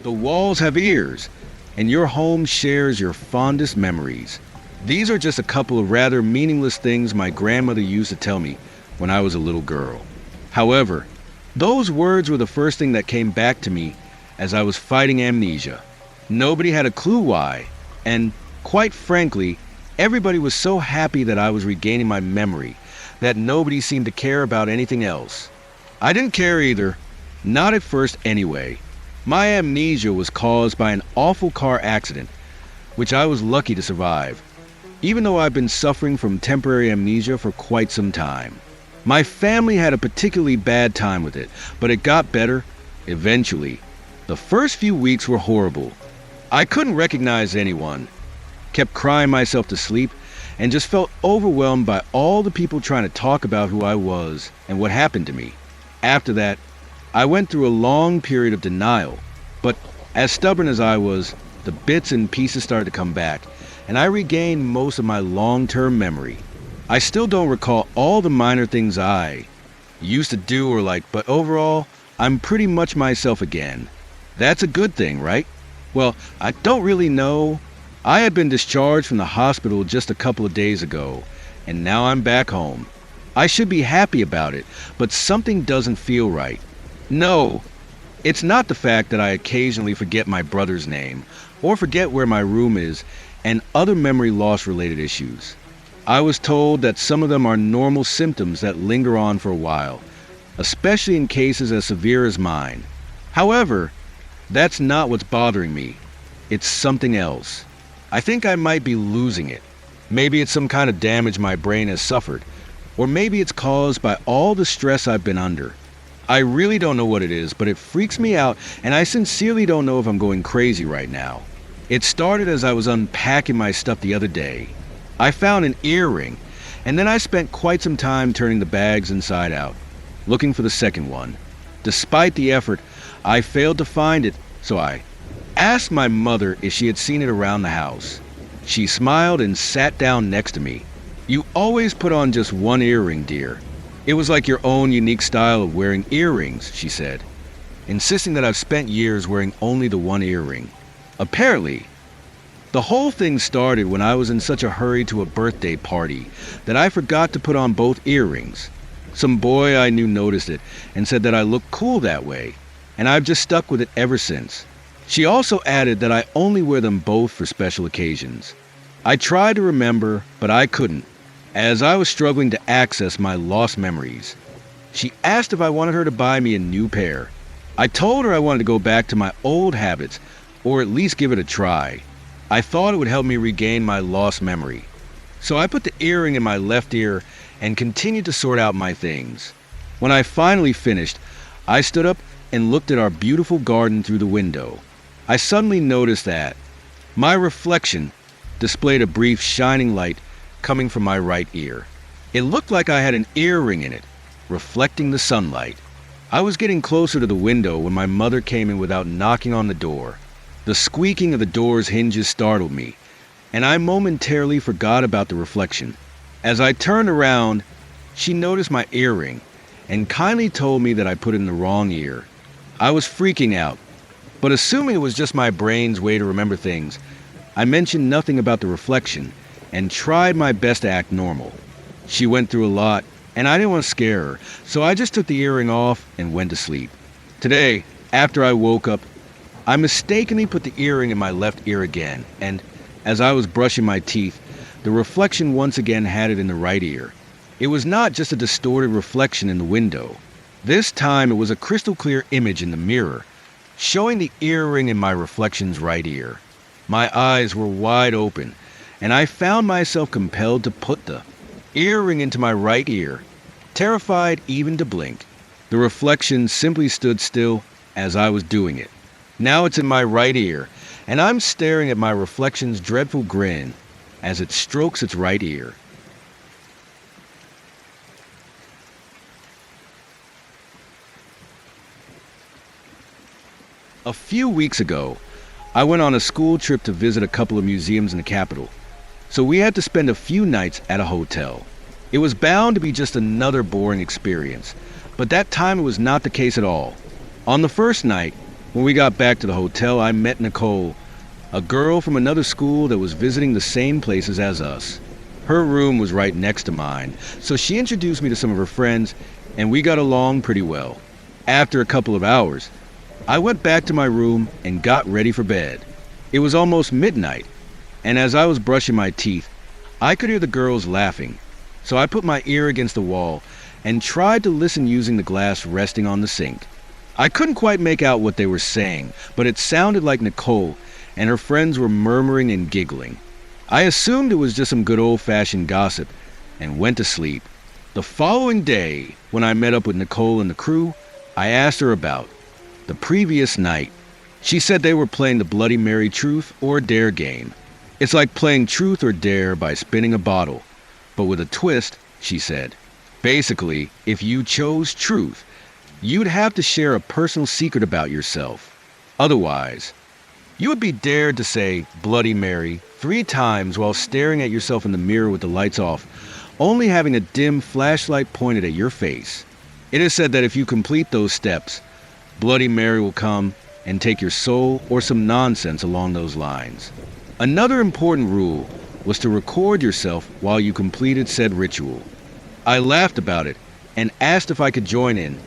The walls have ears, and your home shares your fondest memories. These are just a couple of rather meaningless things my grandmother used to tell me when I was a little girl. However, those words were the first thing that came back to me as I was fighting amnesia. Nobody had a clue why, and quite frankly, everybody was so happy that I was regaining my memory that nobody seemed to care about anything else. I didn't care either, not at first anyway. My amnesia was caused by an awful car accident, which I was lucky to survive, even though I've been suffering from temporary amnesia for quite some time. My family had a particularly bad time with it, but it got better eventually. The first few weeks were horrible. I couldn't recognize anyone, kept crying myself to sleep, and just felt overwhelmed by all the people trying to talk about who I was and what happened to me. After that, I went through a long period of denial, but as stubborn as I was, the bits and pieces started to come back, and I regained most of my long-term memory. I still don't recall all the minor things I used to do or like, but overall, I'm pretty much myself again. That's a good thing, right? Well, I don't really know. I had been discharged from the hospital just a couple of days ago, and now I'm back home. I should be happy about it, but something doesn't feel right. No, it's not the fact that I occasionally forget my brother's name, or forget where my room is, and other memory loss related issues. I was told that some of them are normal symptoms that linger on for a while, especially in cases as severe as mine. However, that's not what's bothering me. It's something else. I think I might be losing it. Maybe it's some kind of damage my brain has suffered, or maybe it's caused by all the stress I've been under. I really don't know what it is, but it freaks me out, and I sincerely don't know if I'm going crazy right now. It started as I was unpacking my stuff the other day. I found an earring, and then I spent quite some time turning the bags inside out, looking for the second one. Despite the effort, I failed to find it, so I asked my mother if she had seen it around the house. She smiled and sat down next to me. "You always put on just one earring, dear. It was like your own unique style of wearing earrings," she said, insisting that I've spent years wearing only the one earring. Apparently, the whole thing started when I was in such a hurry to a birthday party that I forgot to put on both earrings. Some boy I knew noticed it and said that I looked cool that way, and I've just stuck with it ever since. She also added that I only wear them both for special occasions. I tried to remember, but I couldn't, as I was struggling to access my lost memories. She asked if I wanted her to buy me a new pair. I told her I wanted to go back to my old habits, or at least give it a try. I thought it would help me regain my lost memory. So I put the earring in my left ear and continued to sort out my things. When I finally finished, I stood up and looked at our beautiful garden through the window. I suddenly noticed that my reflection displayed a brief shining light coming from my right ear. It looked like I had an earring in it, reflecting the sunlight. I was getting closer to the window when my mother came in without knocking on the door. The squeaking of the door's hinges startled me, and I momentarily forgot about the reflection. As I turned around, she noticed my earring and kindly told me that I put it in the wrong ear. I was freaking out, but assuming it was just my brain's way to remember things, I mentioned nothing about the reflection and tried my best to act normal. She went through a lot, and I didn't want to scare her, so I just took the earring off and went to sleep. Today, after I woke up, I mistakenly put the earring in my left ear again, and as I was brushing my teeth, the reflection once again had it in the right ear. It was not just a distorted reflection in the window. This time it was a crystal clear image in the mirror, showing the earring in my reflection's right ear. My eyes were wide open, and I found myself compelled to put the earring into my right ear, terrified even to blink. The reflection simply stood still as I was doing it. Now it's in my right ear, and I'm staring at my reflection's dreadful grin as it strokes its right ear. A few weeks ago, I went on a school trip to visit a couple of museums in the capital, so we had to spend a few nights at a hotel. It was bound to be just another boring experience, but that time it was not the case at all. On the first night, When we got back to the hotel, I met Nicole, a girl from another school that was visiting the same places as us. Her room was right next to mine, so she introduced me to some of her friends, and we got along pretty well. After a couple of hours, I went back to my room and got ready for bed. It was almost midnight, and as I was brushing my teeth, I could hear the girls laughing. So I put my ear against the wall and tried to listen using the glass resting on the sink. I couldn't quite make out what they were saying, but it sounded like Nicole and her friends were murmuring and giggling. I assumed it was just some good old-fashioned gossip and went to sleep. The following day, when I met up with Nicole and the crew, I asked her about the previous night. She said they were playing the Bloody Mary Truth or Dare game. It's like playing Truth or Dare by spinning a bottle, but with a twist, she said. Basically, if you chose truth, you'd have to share a personal secret about yourself. Otherwise, you would be dared to say Bloody Mary 3 times while staring at yourself in the mirror with the lights off, only having a dim flashlight pointed at your face. It is said that if you complete those steps, Bloody Mary will come and take your soul or some nonsense along those lines. Another important rule was to record yourself while you completed said ritual. I laughed about it and asked if I could join in,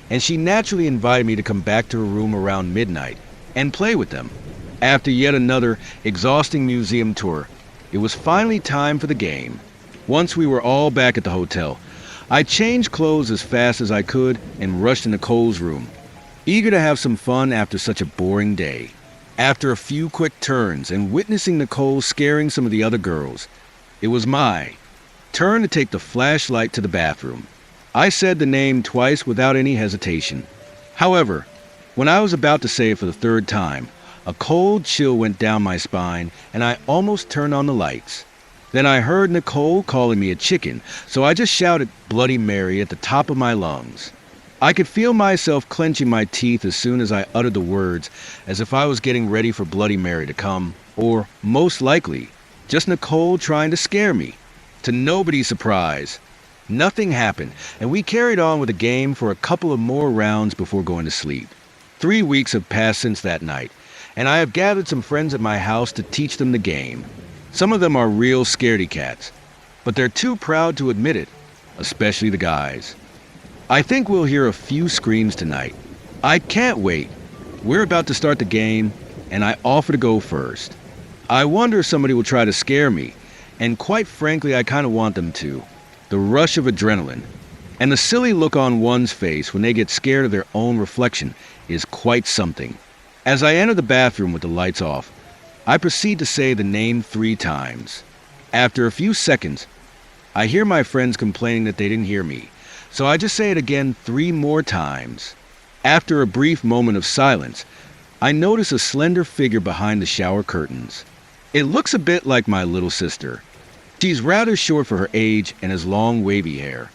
and she naturally invited me to come back to her room around midnight and play with them. After yet another exhausting museum tour, it was finally time for the game. Once we were all back at the hotel, I changed clothes as fast as I could and rushed to Nicole's room, eager to have some fun after such a boring day. After a few quick turns and witnessing Nicole scaring some of the other girls, it was my turn to take the flashlight to the bathroom. I said the name twice without any hesitation. However, when I was about to say it for the 3rd time, a cold chill went down my spine and I almost turned on the lights. Then I heard Nicole calling me a chicken, so I just shouted Bloody Mary at the top of my lungs. I could feel myself clenching my teeth as soon as I uttered the words, as if I was getting ready for Bloody Mary to come, or, most likely, just Nicole trying to scare me. To nobody's surprise, nothing happened, and we carried on with the game for a couple of more rounds before going to sleep. 3 weeks have passed since that night, and I have gathered some friends at my house to teach them the game. Some of them are real scaredy cats, but they're too proud to admit it, especially the guys. I think we'll hear a few screams tonight. I can't wait. We're about to start the game, and I offer to go first. I wonder if somebody will try to scare me, and quite frankly, I kind of want them to. The rush of adrenaline, and the silly look on one's face when they get scared of their own reflection is quite something. As I enter the bathroom with the lights off, I proceed to say the name 3 times. After a few seconds, I hear my friends complaining that they didn't hear me, so I just say it again 3 more times. After a brief moment of silence, I notice a slender figure behind the shower curtains. It looks a bit like my little sister. She's rather short for her age and has long wavy hair.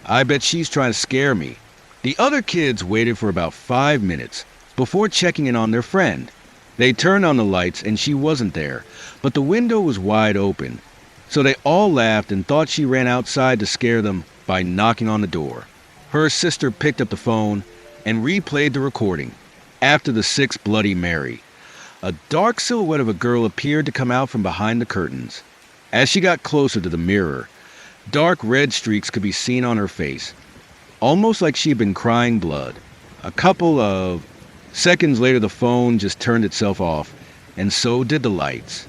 I bet she's trying to scare me. The other kids waited for about 5 minutes before checking in on their friend. They turned on the lights and she wasn't there, but the window was wide open. So they all laughed and thought she ran outside to scare them by knocking on the door. Her sister picked up the phone and replayed the recording. After the 6th Bloody Mary, a dark silhouette of a girl appeared to come out from behind the curtains. As she got closer to the mirror, dark red streaks could be seen on her face, almost like she'd been crying blood. A couple of seconds later, the phone just turned itself off, and so did the lights.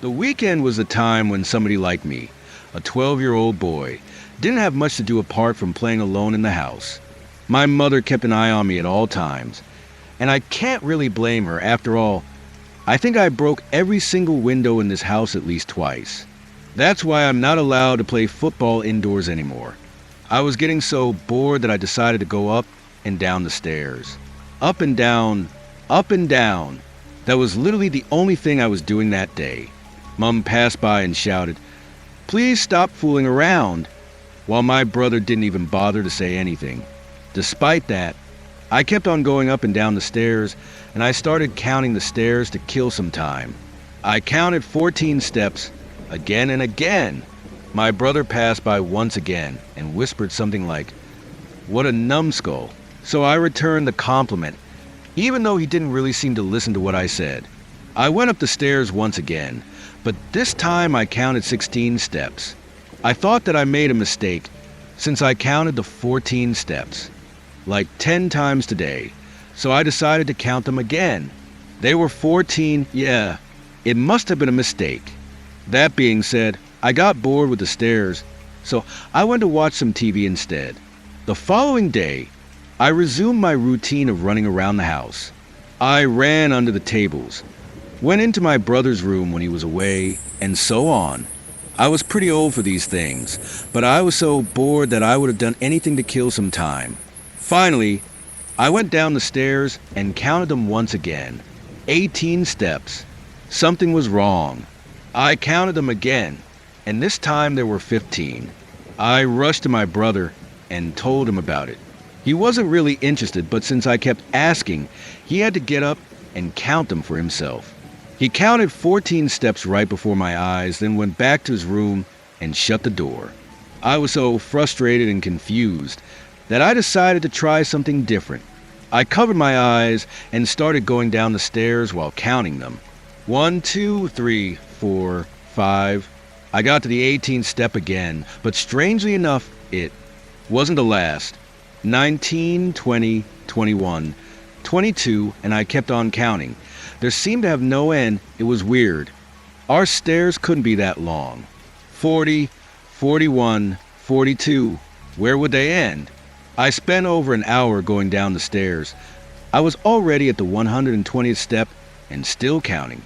The weekend was the time when somebody like me, a 12-year-old boy, didn't have much to do apart from playing alone in the house. My mother kept an eye on me at all times, and I can't really blame her. After all, I think I broke every single window in this house at least twice. That's why I'm not allowed to play football indoors anymore. I was getting so bored that I decided to go up and down the stairs. Up and down, up and down. That was literally the only thing I was doing that day. Mom passed by and shouted, "Please stop fooling around," while my brother didn't even bother to say anything. Despite that, I kept on going up and down the stairs, and I started counting the stairs to kill some time. I counted 14 steps, again and again. My brother passed by once again and whispered something like, "What a numbskull." So I returned the compliment, even though he didn't really seem to listen to what I said. I went up the stairs once again, but this time I counted 16 steps. I thought that I made a mistake since I counted the 14 steps, like 10 times today, so I decided to count them again. They were 14, yeah, it must have been a mistake. That being said, I got bored with the stairs, so I went to watch some TV instead. The following day, I resumed my routine of running around the house. I ran under the tables, went into my brother's room when he was away, and so on. I was pretty old for these things, but I was so bored that I would have done anything to kill some time. Finally, I went down the stairs and counted them once again. 18 steps. Something was wrong. I counted them again, and this time there were 15. I rushed to my brother and told him about it. He wasn't really interested, but since I kept asking, he had to get up and count them for himself. He counted 14 steps right before my eyes, then went back to his room and shut the door. I was so frustrated and confused that I decided to try something different. I covered my eyes and started going down the stairs while counting them. 1, 2, 3, 4, 5. I got to the 18th step again, but strangely enough, it wasn't the last. 19, 20, 21, 22, and I kept on counting. There seemed to have no end. It was weird. Our stairs couldn't be that long. 40, 41, 42. Where would they end? I spent over an hour going down the stairs. I was already at the 120th step and still counting.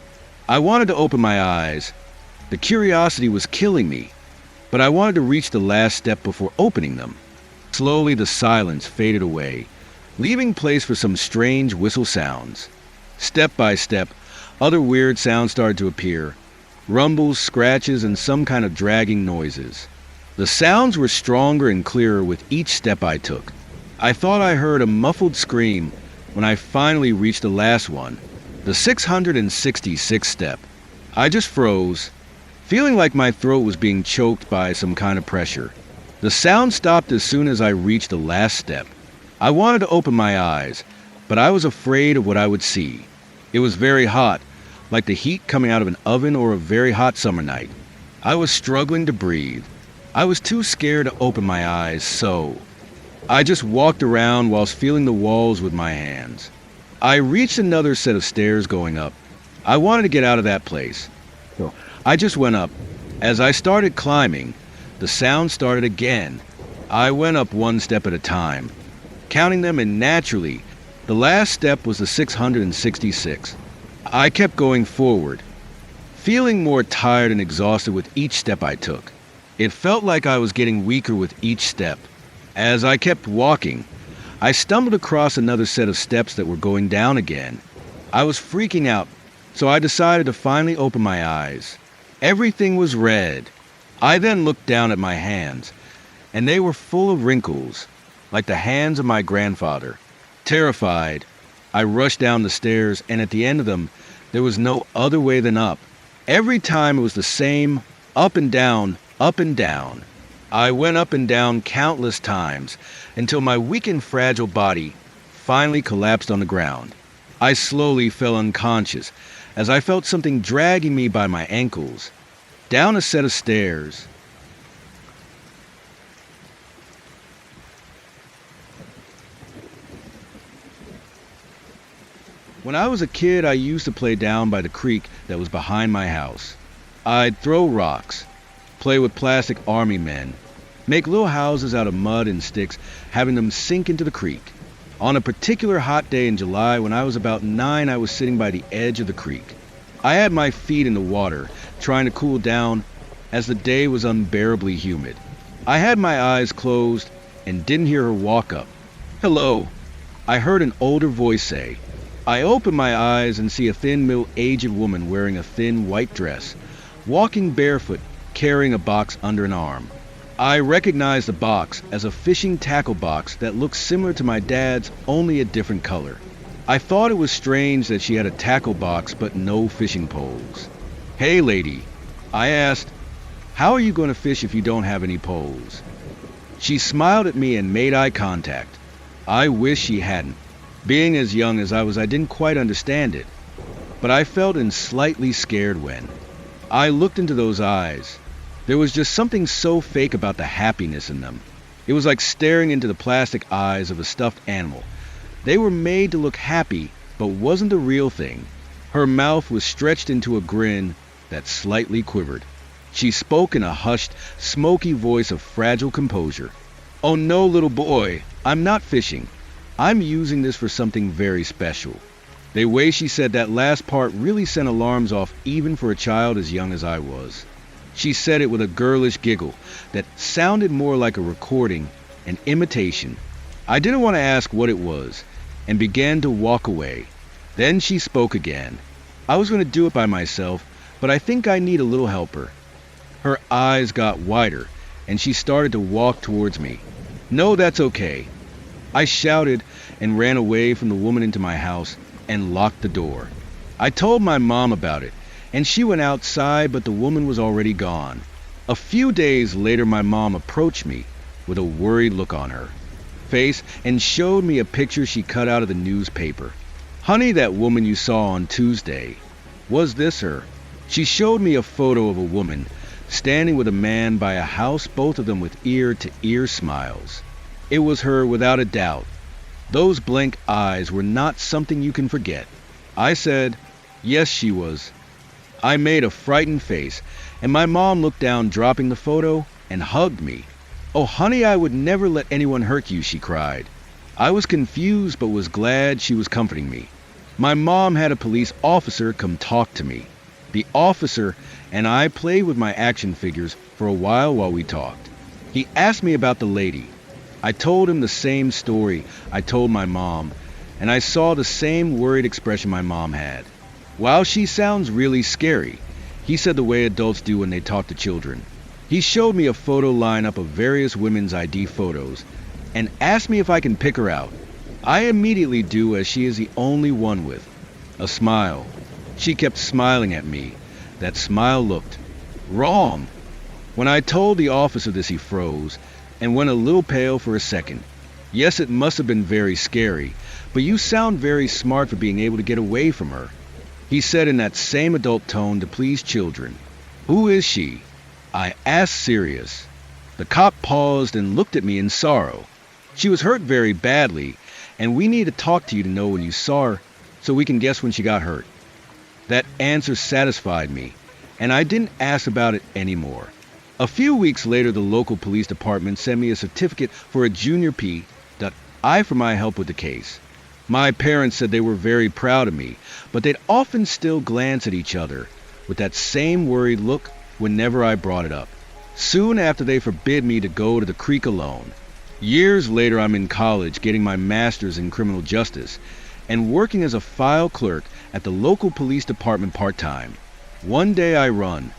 I wanted to open my eyes. The curiosity was killing me, but I wanted to reach the last step before opening them. Slowly the silence faded away, leaving place for some strange whistle sounds. Step by step, other weird sounds started to appear. Rumbles, scratches, and some kind of dragging noises. The sounds were stronger and clearer with each step I took. I thought I heard a muffled scream when I finally reached the last one, the 666th step. I just froze, feeling like my throat was being choked by some kind of pressure. The sound stopped as soon as I reached the last step. I wanted to open my eyes, but I was afraid of what I would see. It was very hot, like the heat coming out of an oven or a very hot summer night. I was struggling to breathe. I was too scared to open my eyes, so I just walked around whilst feeling the walls with my hands. I reached another set of stairs going up. I wanted to get out of that place, so I just went up. As I started climbing, the sound started again. I went up one step at a time, counting them, and naturally, the last step was the 666. I kept going forward, feeling more tired and exhausted with each step I took. It felt like I was getting weaker with each step. As I kept walking, I stumbled across another set of steps that were going down again. I was freaking out, so I decided to finally open my eyes. Everything was red. I then looked down at my hands, and they were full of wrinkles, like the hands of my grandfather. Terrified, I rushed down the stairs, and at the end of them, there was no other way than up. Every time it was the same, up and down, up and down. I went up and down countless times until my weak and fragile body finally collapsed on the ground. I slowly fell unconscious as I felt something dragging me by my ankles down a set of stairs. When I was a kid, I used to play down by the creek that was behind my house. I'd throw rocks, play with plastic army men, make little houses out of mud and sticks, having them sink into the creek. On a particular hot day in July when I was about 9, I was sitting by the edge of the creek. I had my feet in the water, trying to cool down as the day was unbearably humid. I had my eyes closed and didn't hear her walk up. "Hello," I heard an older voice say. I open my eyes and see a thin, middle-aged woman wearing a thin white dress, walking barefoot, carrying a box under an arm. I recognized the box as a fishing tackle box that looked similar to my dad's, only a different color. I thought it was strange that she had a tackle box but no fishing poles. "Hey lady," I asked, How are you going to fish if you don't have any poles? She smiled at me and made eye contact. I wish she hadn't. Being as young as I was, I didn't quite understand it. But I felt slightly scared when I looked into those eyes. There was just something so fake about the happiness in them. It was like staring into the plastic eyes of a stuffed animal. They were made to look happy, but wasn't the real thing. Her mouth was stretched into a grin that slightly quivered. She spoke in a hushed, smoky voice of fragile composure. "Oh no, little boy, I'm not fishing. I'm using this for something very special." The way she said that last part really sent alarms off even for a child as young as I was. She said it with a girlish giggle that sounded more like a recording, an imitation. I didn't want to ask what it was, and began to walk away. Then she spoke again. I was going to do it by myself, but I think I need a little helper. Her eyes got wider, and she started to walk towards me. "No, that's okay." I shouted and ran away from the woman into my house and locked the door. I told my mom about it, and she went outside, but the woman was already gone. A few days later, my mom approached me with a worried look on her face and showed me a picture she cut out of the newspaper. "Honey, that woman you saw on Tuesday, was this her?" She showed me a photo of a woman standing with a man by a house, both of them with ear-to-ear smiles. It was her without a doubt. Those blank eyes were not something you can forget. I said, yes, she was. I made a frightened face, and my mom looked down, dropping the photo, and hugged me. "Oh, honey, I would never let anyone hurt you," she cried. I was confused, but was glad she was comforting me. My mom had a police officer come talk to me. The officer and I played with my action figures for a while we talked. He asked me about the lady. I told him the same story I told my mom, and I saw the same worried expression my mom had. "Wow, she sounds really scary," he said, the way adults do when they talk to children. He showed me a photo lineup of various women's ID photos and asked me if I can pick her out. I immediately do, as she is the only one with a smile. She kept smiling at me. That smile looked wrong. When I told the officer this, he froze and went a little pale for a second. "Yes, it must have been very scary, but you sound very smart for being able to get away from her," he said in that same adult tone to please children. "Who is she?" I asked, serious. The cop paused and looked at me in sorrow. "She was hurt very badly, and we need to talk to you to know when you saw her so we can guess when she got hurt." That answer satisfied me, and I didn't ask about it anymore. A few weeks later, the local police department sent me a certificate for a junior P. I for my help with the case. My parents said they were very proud of me, but they'd often still glance at each other with that same worried look whenever I brought it up. Soon after, they forbid me to go to the creek alone. Years later, I'm in college getting my master's in criminal justice and working as a file clerk at the local police department part-time. One day I run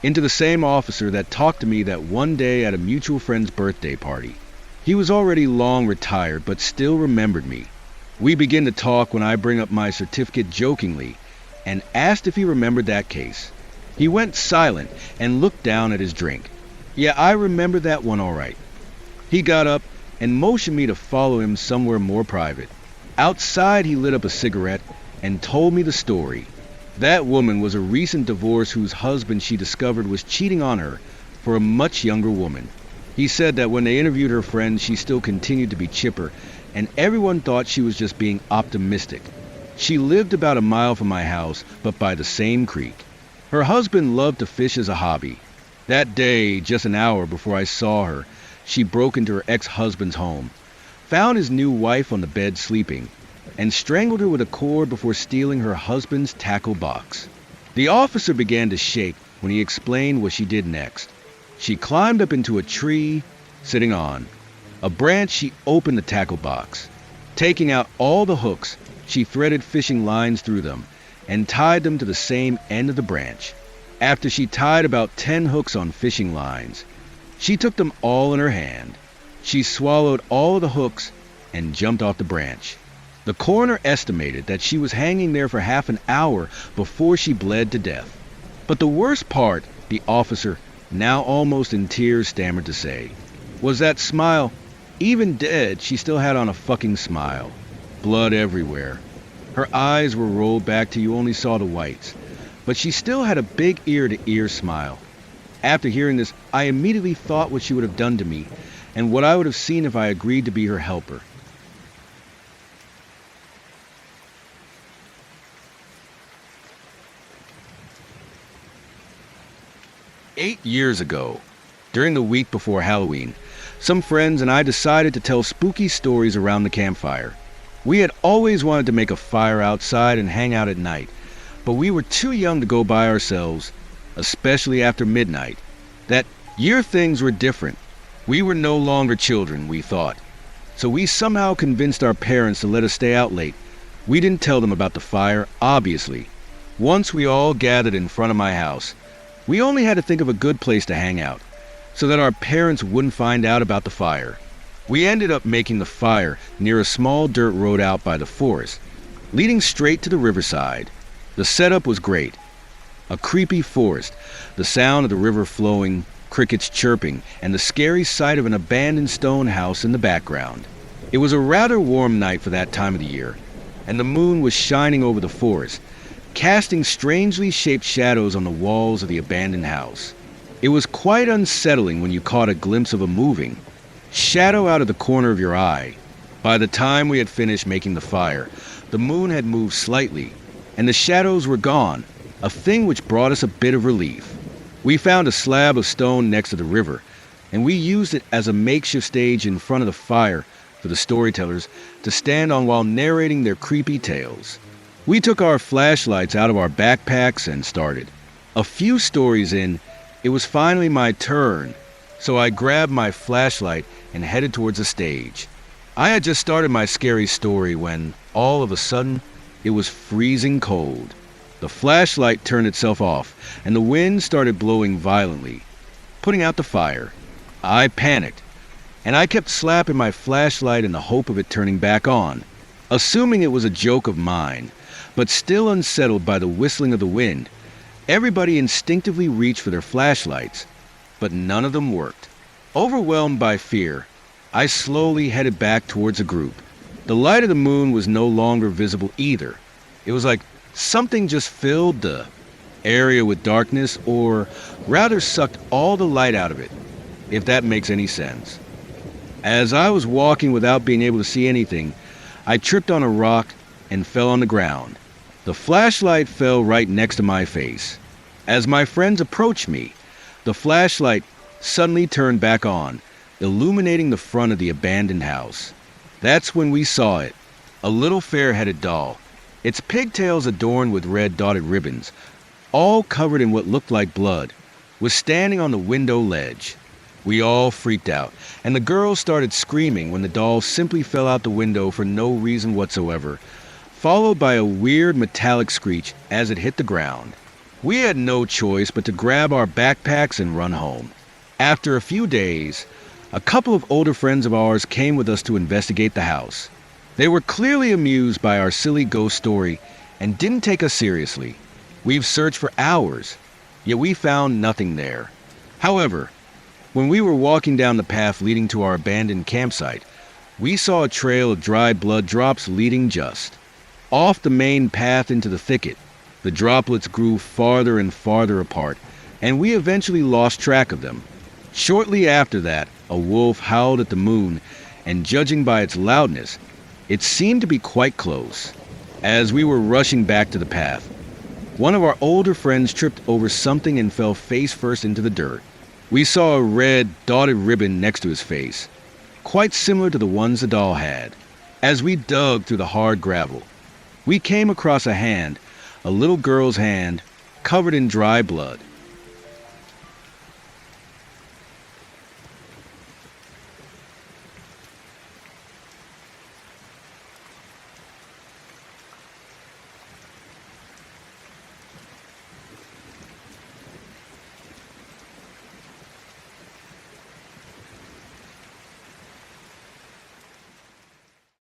into the same officer that talked to me that one day at a mutual friend's birthday party. He was already long retired, but still remembered me. We begin to talk when I bring up my certificate jokingly and asked if he remembered that case. He went silent and looked down at his drink. "Yeah, I remember that one all right." He got up and motioned me to follow him somewhere more private. Outside, he lit up a cigarette and told me the story. That woman was a recent divorce whose husband she discovered was cheating on her for a much younger woman. He said that when they interviewed her friends, she still continued to be chipper, and everyone thought she was just being optimistic. She lived about a mile from my house, but by the same creek. Her husband loved to fish as a hobby. That day, just an hour before I saw her, she broke into her ex-husband's home, found his new wife on the bed sleeping, and strangled her with a cord before stealing her husband's tackle box. The officer began to shake when he explained what she did next. She climbed up into a tree, sitting on a branch. She opened the tackle box. Taking out all the hooks, she threaded fishing lines through them and tied them to the same end of the branch. After she tied about 10 hooks on fishing lines, she took them all in her hand. She swallowed all of the hooks and jumped off the branch. The coroner estimated that she was hanging there for half an hour before she bled to death. But the worst part, the officer now almost in tears, stammered to say, was that smile. Even dead, she still had on a fucking smile. Blood everywhere. Her eyes were rolled back till you only saw the whites. But she still had a big ear-to-ear smile. After hearing this, I immediately thought what she would have done to me, and what I would have seen if I agreed to be her helper. Eight years ago, during the week before Halloween, some friends and I decided to tell spooky stories around the campfire. We had always wanted to make a fire outside and hang out at night, but we were too young to go by ourselves, especially after midnight. That year things were different. We were no longer children, we thought. So we somehow convinced our parents to let us stay out late. We didn't tell them about the fire, obviously. Once we all gathered in front of my house, we only had to think of a good place to hang out, so that our parents wouldn't find out about the fire. We ended up making the fire near a small dirt road out by the forest, leading straight to the riverside. The setup was great. A creepy forest, the sound of the river flowing, crickets chirping, and the scary sight of an abandoned stone house in the background. It was a rather warm night for that time of the year, and the moon was shining over the forest, casting strangely shaped shadows on the walls of the abandoned house. It was quite unsettling when you caught a glimpse of a moving shadow out of the corner of your eye. By the time we had finished making the fire, the moon had moved slightly, and the shadows were gone, a thing which brought us a bit of relief. We found a slab of stone next to the river, and we used it as a makeshift stage in front of the fire for the storytellers to stand on while narrating their creepy tales. We took our flashlights out of our backpacks and started. A few stories in, it was finally my turn, so I grabbed my flashlight and headed towards the stage. I had just started my scary story when, all of a sudden, it was freezing cold. The flashlight turned itself off, and the wind started blowing violently, putting out the fire. I panicked, and I kept slapping my flashlight in the hope of it turning back on, assuming it was a joke of mine. But still unsettled by the whistling of the wind, everybody instinctively reached for their flashlights, but none of them worked. Overwhelmed by fear, I slowly headed back towards the group. The light of the moon was no longer visible either. It was like something just filled the area with darkness, or rather sucked all the light out of it, if that makes any sense. As I was walking without being able to see anything, I tripped on a rock and fell on the ground. The flashlight fell right next to my face. As my friends approached me, the flashlight suddenly turned back on, illuminating the front of the abandoned house. That's when we saw it, a little fair-headed doll, its pigtails adorned with red dotted ribbons, all covered in what looked like blood, was standing on the window ledge. We all freaked out, and the girls started screaming when the doll simply fell out the window for no reason whatsoever, followed by a weird metallic screech as it hit the ground. We had no choice but to grab our backpacks and run home. After a few days, a couple of older friends of ours came with us to investigate the house. They were clearly amused by our silly ghost story and didn't take us seriously. We've searched for hours, yet we found nothing there. However, when we were walking down the path leading to our abandoned campsite, we saw a trail of dried blood drops leading just off the main path into the thicket. The droplets grew farther and farther apart, and we eventually lost track of them. Shortly after that, a wolf howled at the moon, and judging by its loudness, it seemed to be quite close. As we were rushing back to the path, one of our older friends tripped over something and fell face first into the dirt. We saw a red, dotted ribbon next to his face, quite similar to the ones the doll had. As we dug through the hard gravel, we came across a hand, a little girl's hand, covered in dry blood.